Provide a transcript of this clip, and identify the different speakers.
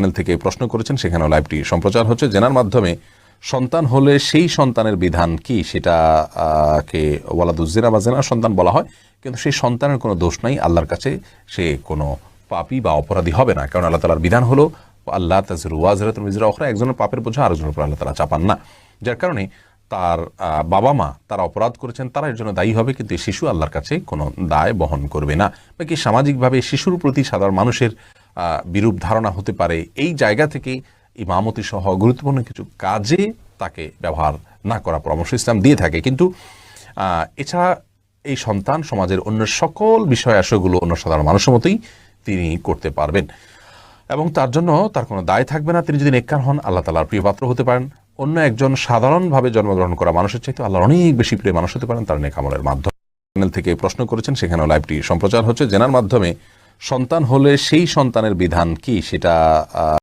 Speaker 1: Channel থেকে প্রশ্ন করেছেন, সেখানেও লাইভটি সম্প্রচার হচ্ছে। জেনার মাধ্যমে সন্তান হলে সেই সন্তানের বিধান কি, সেটাকে ওয়ালাদুজ্জিনা বা জেনার সন্তান বলা হয়, কিন্তু সেই সন্তানের কোনো দোষ নাই আল্লাহর কাছে, সে কোনো পাপী বা অপরাধী হবে না। কারণ আল্লাহ তাআলার বিধান হলো আল্লাহ তাজিরু ওয়াজিরাতুন বিজরা উখরা, একজনের পাপের বোঝা আরেকজনের উপর আল্লাহ তাআলা চাপান না। যার কারণে তার বাবা মা তারা অপরাধ করেছেন, তারা এর জন্য দায়ী হবে, কিন্তু এই শিশু আল্লাহর কাছে কোনো দায় বহন করবে না। বাকি সামাজিকভাবে শিশুর প্রতি সাধারণ মানুষের বিরূপ ধারণা হতে পারে, এই জায়গা থেকে ইমামতি সহ গুরুত্বপূর্ণ কিছু কাজে তাকে ব্যবহার না করা পরামর্শ ইসলাম দিয়ে থাকে। কিন্তু এছাড়া এই সন্তান সমাজের অন্য সকল বিষয় আশয়গুলো অন্য সাধারণ মানুষের মতোই তিনি করতে পারবেন এবং তার জন্য তার কোনো দায় থাকবে না। তিনি যদি নেককার হন, আল্লাহ তাআলার প্রিয় পাত্র হতে পারেন। অন্য একজন সাধারণভাবে জন্মগ্রহণ করা মানুষের চাইতে আল্লাহর অনেক বেশি প্রিয় মানুষ হতে পারেন তার নেক আমলের মাধ্যমে। চ্যানেল থেকে প্রশ্ন করেছেন, সেখানেও লাইভটি সম্প্রচার হচ্ছে। জেনার মাধ্যমে সন্তান হলে সেই সন্তানের বিধান কি, সেটা